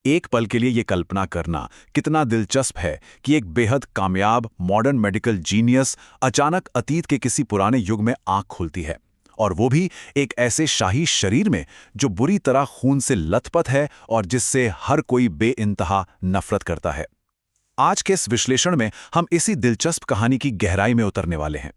एक पल के लिए ये कल्पना करना कितना दिलचस्प है कि एक बेहद कामयाब मॉडर्न मेडिकल जीनियस अचानक अतीत के किसी पुराने युग में आंख खोलती है, और वो भी एक ऐसे शाही शरीर में जो बुरी तरह खून से लथपथ है और जिससे हर कोई बेइंतहा नफरत करता है। आज के इस विश्लेषण में हम इसी दिलचस्प कहानी की गहराई में उतरने वाले हैं।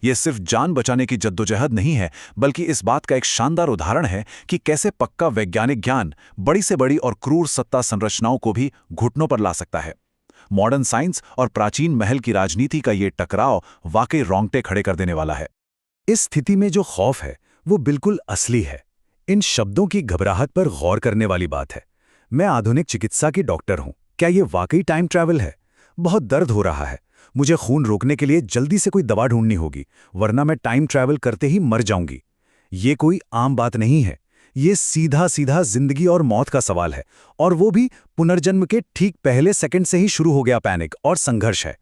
यह सिर्फ जान बचाने की जद्दोजहद नहीं है, बल्कि इस बात का एक शानदार उदाहरण है कि कैसे पक्का वैज्ञानिक ज्ञान बड़ी से बड़ी और क्रूर सत्ता संरचनाओं को भी घुटनों पर ला सकता है। मॉडर्न साइंस और प्राचीन महल की राजनीति का ये टकराव वाकई रोंगटे खड़े कर देने वाला है। इस स्थिति में जो खौफ है वो बिल्कुल असली है। इन शब्दों की घबराहट पर गौर करने वाली बात है। मैं आधुनिक चिकित्सा की डॉक्टर हूं। क्या ये वाकई टाइम ट्रैवल है? बहुत दर्द हो रहा है। मुझे खून रोकने के लिए जल्दी से कोई दवा ढूंढनी होगी, वरना मैं टाइम ट्रैवल करते ही मर जाऊंगी। ये कोई आम बात नहीं है। ये सीधा सीधा जिंदगी और मौत का सवाल है, और वो भी पुनर्जन्म के ठीक पहले सेकंड से ही शुरू हो गया पैनिक और संघर्ष है।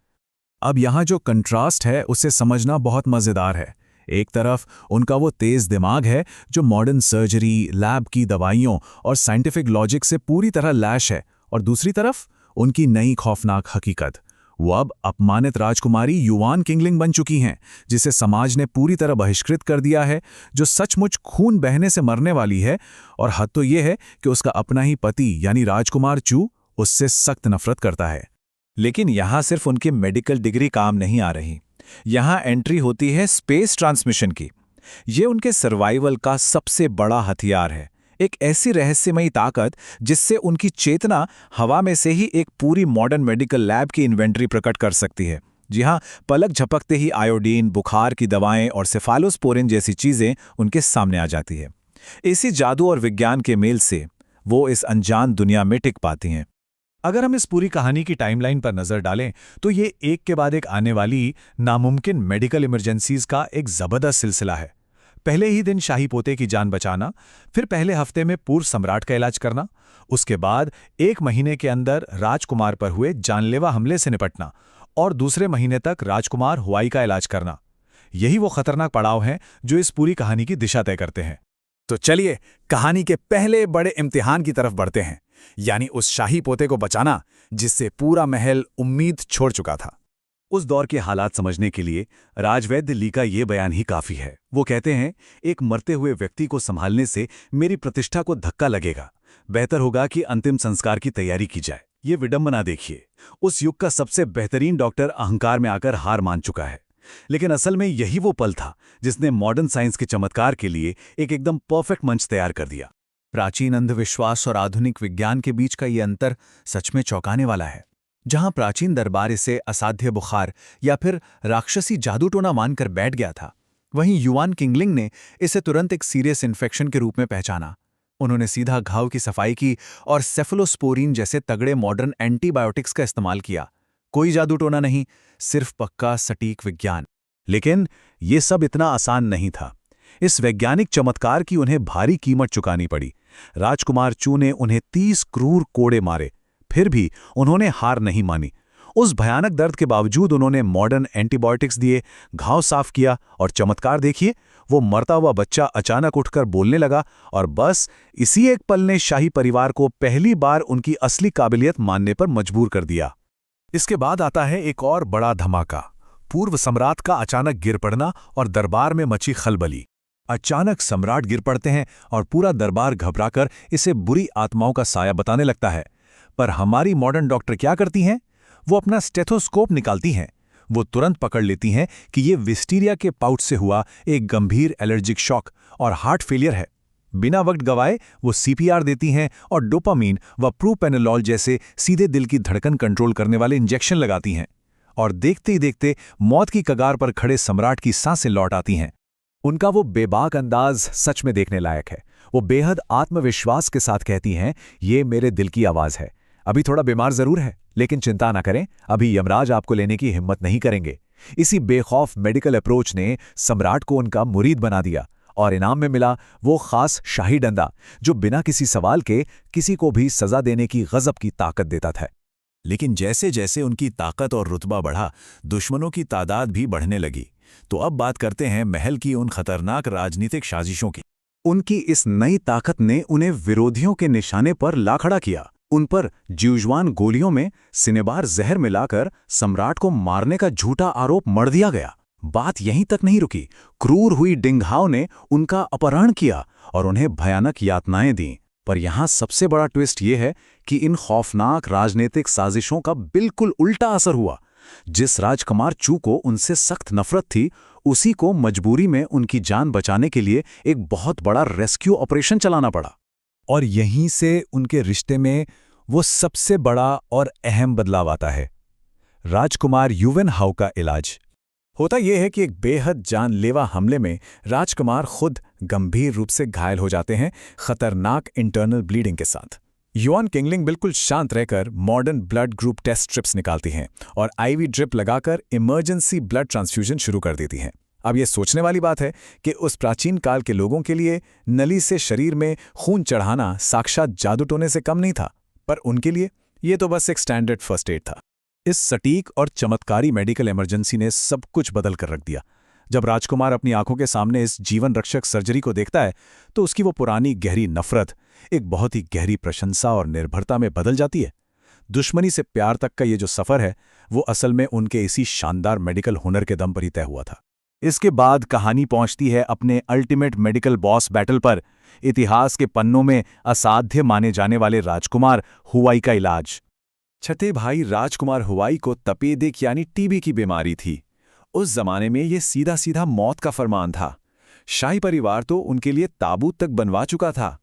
अब यहाँ जो कंट्रास्ट है उसे समझना बहुत मज़ेदार है। एक तरफ उनका वो तेज़ दिमाग है जो मॉडर्न सर्जरी, लैब की दवाइयों और साइंटिफिक लॉजिक से पूरी तरह लैश है, और दूसरी तरफ उनकी नई खौफनाक हकीकत। वो अब अपमानित राजकुमारी युवान किंगलिंग बन चुकी हैं, जिसे समाज ने पूरी तरह बहिष्कृत कर दिया है, जो सचमुच खून बहने से मरने वाली है। और हद तो ये है कि उसका अपना ही पति यानी राजकुमार चू उससे सख्त नफरत करता है। लेकिन यहाँ सिर्फ उनकी मेडिकल डिग्री काम नहीं आ रही। यहाँ एंट्री होती है स्पेस ट्रांसमिशन की। ये उनके सर्वाइवल का सबसे बड़ा हथियार है। एक ऐसी रहस्यमयी ताकत जिससे उनकी चेतना हवा में से ही एक पूरी मॉडर्न मेडिकल लैब की इन्वेंट्री प्रकट कर सकती है। जी हाँ, पलक झपकते ही आयोडीन, बुखार की दवाएं और सेफालोस्पोरिन जैसी चीज़ें उनके सामने आ जाती है। इसी जादू और विज्ञान के मेल से वो इस अनजान दुनिया में टिक पाती हैं। अगर हम इस पूरी कहानी की टाइमलाइन पर नजर डालें तो ये एक के बाद एक आने वाली नामुमकिन मेडिकल इमरजेंसीज का एक जबरदस्त सिलसिला है। पहले ही दिन शाही पोते की जान बचाना, फिर पहले हफ्ते में पूर्व सम्राट का इलाज करना, उसके बाद 1 महीने के अंदर राजकुमार पर हुए जानलेवा हमले से निपटना, और दूसरे महीने तक राजकुमार हुआई का इलाज करना। यही वो खतरनाक पड़ाव हैं जो इस पूरी कहानी की दिशा तय करते हैं। तो चलिए कहानी के पहले बड़े इम्तिहान की तरफ बढ़ते हैं, यानी उस शाही पोते को बचाना जिससे पूरा महल उम्मीद छोड़ चुका था। उस दौर के हालात समझने के लिए राजवैद्य ली का ये बयान ही काफी है। वो कहते हैं, एक मरते हुए व्यक्ति को संभालने से मेरी प्रतिष्ठा को धक्का लगेगा। बेहतर होगा कि अंतिम संस्कार की तैयारी की जाए। ये विडंबना देखिए, उस युग का सबसे बेहतरीन डॉक्टर अहंकार में आकर हार मान चुका है। लेकिन असल में यही वो पल था जिसने मॉडर्न साइंस के चमत्कार के लिए एक एकदम परफेक्ट मंच तैयार कर दिया। प्राचीन अंधविश्वास और आधुनिक विज्ञान के बीच का ये अंतर सच में चौंकाने वाला है। जहां प्राचीन दरबार इसे असाध्य बुखार या फिर राक्षसी जादूटोना मानकर बैठ गया था, वहीं युवान किंगलिंग ने इसे तुरंत एक सीरियस इन्फेक्शन के रूप में पहचाना। उन्होंने सीधा घाव की सफाई की और सेफलोस्पोरिन जैसे तगड़े मॉडर्न एंटीबायोटिक्स का इस्तेमाल किया। कोई जादूटोना नहीं, सिर्फ पक्का सटीक विज्ञान। लेकिन ये सब इतना आसान नहीं था। इस वैज्ञानिक चमत्कार की उन्हें भारी कीमत चुकानी पड़ी। राजकुमार चू ने उन्हें 30 क्रूर कोड़े मारे, फिर भी उन्होंने हार नहीं मानी। उस भयानक दर्द के बावजूद उन्होंने मॉडर्न एंटीबायोटिक्स दिए, घाव साफ किया, और चमत्कार देखिए, वो मरता हुआ बच्चा अचानक उठकर बोलने लगा। और बस इसी एक पल ने शाही परिवार को पहली बार उनकी असली काबिलियत मानने पर मजबूर कर दिया। इसके बाद आता है एक और बड़ा धमाका, पूर्व सम्राट का अचानक गिर पड़ना और दरबार में मची खलबली। अचानक सम्राट गिर पड़ते हैं और पूरा दरबार घबराकर इसे बुरी आत्माओं का साया बताने लगता है। पर हमारी मॉडर्न डॉक्टर क्या करती हैं? वो अपना स्टेथोस्कोप निकालती हैं। वो तुरंत पकड़ लेती हैं कि ये विस्टीरिया के पाउच से हुआ एक गंभीर एलर्जिक शॉक और हार्ट फेलियर है। बिना वक्त गवाए वो सीपीआर देती हैं और डोपामीन व प्रोपेनोलॉल जैसे सीधे दिल की धड़कन कंट्रोल करने वाले इंजेक्शन लगाती हैं। और देखते ही देखते मौत की कगार पर खड़े सम्राट की सांसें लौट आती हैं। उनका वो बेबाक अंदाज सच में देखने लायक है। वो बेहद आत्मविश्वास के साथ कहती हैं, ये मेरे दिल की आवाज़ है। अभी थोड़ा बीमार जरूर है, लेकिन चिंता ना करें, अभी यमराज आपको लेने की हिम्मत नहीं करेंगे। इसी बेखौफ मेडिकल अप्रोच ने सम्राट को उनका मुरीद बना दिया, और इनाम में मिला वो खास शाही डंडा जो बिना किसी सवाल के किसी को भी सजा देने की गजब की ताकत देता था। लेकिन जैसे जैसे उनकी ताकत और रुतबा बढ़ा, दुश्मनों की तादाद भी बढ़ने लगी। तो अब बात करते हैं महल की उन खतरनाक राजनीतिक साजिशों की। उनकी इस नई ताकत ने उन्हें विरोधियों के निशाने पर ला खड़ा किया। उन पर ज्यूजुआन गोलियों में सिनेबार जहर मिलाकर सम्राट को मारने का झूठा आरोप मढ़ दिया गया। बात यहीं तक नहीं रुकी। क्रूर हुई डिंगहाओ ने उनका अपहरण किया और उन्हें भयानक यातनाएं दीं। पर यहां सबसे बड़ा ट्विस्ट ये है कि इन खौफनाक राजनीतिक साजिशों का बिल्कुल उल्टा असर हुआ। जिस राजकुमार चू को उनसे सख्त नफरत थी, उसी को मजबूरी में उनकी जान बचाने के लिए एक बहुत बड़ा रेस्क्यू ऑपरेशन चलाना पड़ा। और यहीं से उनके रिश्ते में वो सबसे बड़ा और अहम बदलाव आता है, राजकुमार युवेन हाउ का इलाज। होता यह है कि एक बेहद जानलेवा हमले में राजकुमार खुद गंभीर रूप से घायल हो जाते हैं, खतरनाक इंटरनल ब्लीडिंग के साथ। युआन किंगलिंग बिल्कुल शांत रहकर modern blood group test strips निकालती हैं और आईवी ड्रिप लगाकर इमरजेंसी ब्लड ट्रांसफ्यूजन शुरू कर देती हैं। अब ये सोचने वाली बात है कि उस प्राचीन काल के लोगों के लिए नली से शरीर में खून चढ़ाना साक्षात जादू टोने से कम नहीं था, पर उनके लिए ये तो बस एक स्टैंडर्ड फर्स्ट एड था। इस सटीक और चमत्कारी मेडिकल इमरजेंसी ने सब कुछ बदल कर रख दिया। जब राजकुमार अपनी आंखों के सामने इस जीवन रक्षक सर्जरी को देखता है तो उसकी वो पुरानी गहरी नफरत एक बहुत ही गहरी प्रशंसा और निर्भरता में बदल जाती है। दुश्मनी से प्यार तक का ये जो सफर है वो असल में उनके इसी शानदार मेडिकल हुनर के दम पर ही तय हुआ था। इसके बाद कहानी पहुंचती है अपने अल्टीमेट मेडिकल बॉस बैटल पर। इतिहास के पन्नों में असाध्य माने जाने वाले राजकुमार हुआई का इलाज। छठे भाई राजकुमार हुआई को तपेदिक यानी टीबी की बीमारी थी। उस जमाने में ये सीधा सीधा मौत का फरमान था। शाही परिवार तो उनके लिए ताबूत तक बनवा चुका था।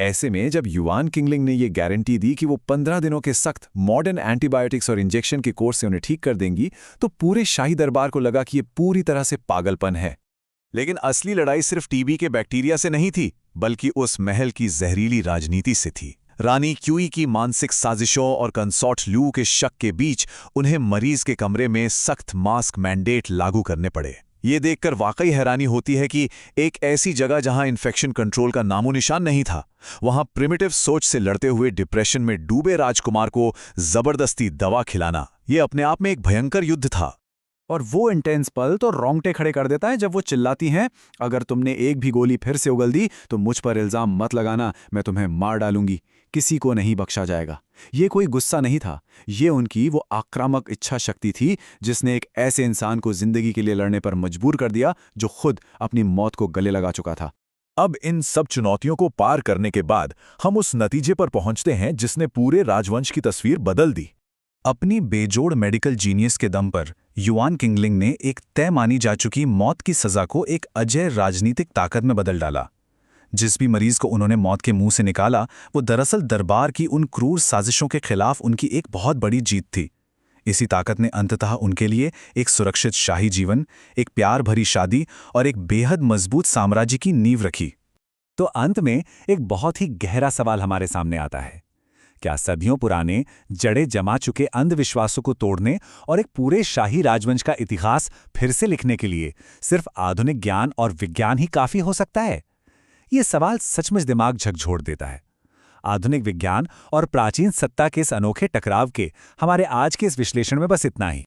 ऐसे में जब युआन किंगलिंग ने ये गारंटी दी कि वो 15 दिनों के सख्त मॉडर्न एंटीबायोटिक्स और इंजेक्शन के कोर्स से उन्हें ठीक कर देंगी, तो पूरे शाही दरबार को लगा कि ये पूरी तरह से पागलपन है। लेकिन असली लड़ाई सिर्फ टीबी के बैक्टीरिया से नहीं थी, बल्कि उस महल की जहरीली राजनीति से थी। रानी क्यूई की मानसिक साजिशों और कंसॉर्ट लू के शक के बीच उन्हें मरीज के कमरे में सख्त मास्क मैंडेट लागू करने पड़े। ये देखकर वाकई हैरानी होती है कि एक ऐसी जगह जहां इन्फेक्शन कंट्रोल का नामो निशान नहीं था, वहां प्रिमिटिव सोच से लड़ते हुए डिप्रेशन में डूबे राजकुमार को जबरदस्ती दवा खिलाना, ये अपने आप में एक भयंकर युद्ध था। और वो इंटेंस पल तो रोंगटे खड़े कर देता है जब वो चिल्लाती हैं, अगर तुमने एक भी गोली फिर से उगल दी तो मुझ पर इल्जाम मत लगाना, मैं तुम्हें मार डालूंगी, किसी को नहीं बख्शा जाएगा। ये कोई गुस्सा नहीं था, ये उनकी वो आक्रामक इच्छा शक्ति थी जिसने एक ऐसे इंसान को जिंदगी के लिए लड़ने पर मजबूर कर दिया जो खुद अपनी मौत को गले लगा चुका था। अब इन सब चुनौतियों को पार करने के बाद हम उस नतीजे पर पहुंचते हैं जिसने पूरे राजवंश की तस्वीर बदल दी। अपनी बेजोड़ मेडिकल जीनियस के दम पर युआन किंगलिंग ने एक तय मानी जा चुकी मौत की सजा को एक अजय राजनीतिक ताकत में बदल डाला। जिस भी मरीज को उन्होंने मौत के मुंह से निकाला, वो दरअसल दरबार की उन क्रूर साजिशों के खिलाफ उनकी एक बहुत बड़ी जीत थी। इसी ताकत ने अंततः उनके लिए एक सुरक्षित शाही जीवन, एक प्यार भरी शादी और एक बेहद मजबूत साम्राज्य की नींव रखी। तो अंत में एक बहुत ही गहरा सवाल हमारे सामने आता है, क्या सदियों पुराने जड़े जमा चुके अंधविश्वासों को तोड़ने और एक पूरे शाही राजवंश का इतिहास फिर से लिखने के लिए सिर्फ आधुनिक ज्ञान और विज्ञान ही काफी हो सकता है? ये सवाल सचमुच दिमाग झकझोर देता है। आधुनिक विज्ञान और प्राचीन सत्ता के इस अनोखे टकराव के हमारे आज के इस विश्लेषण में बस इतना ही।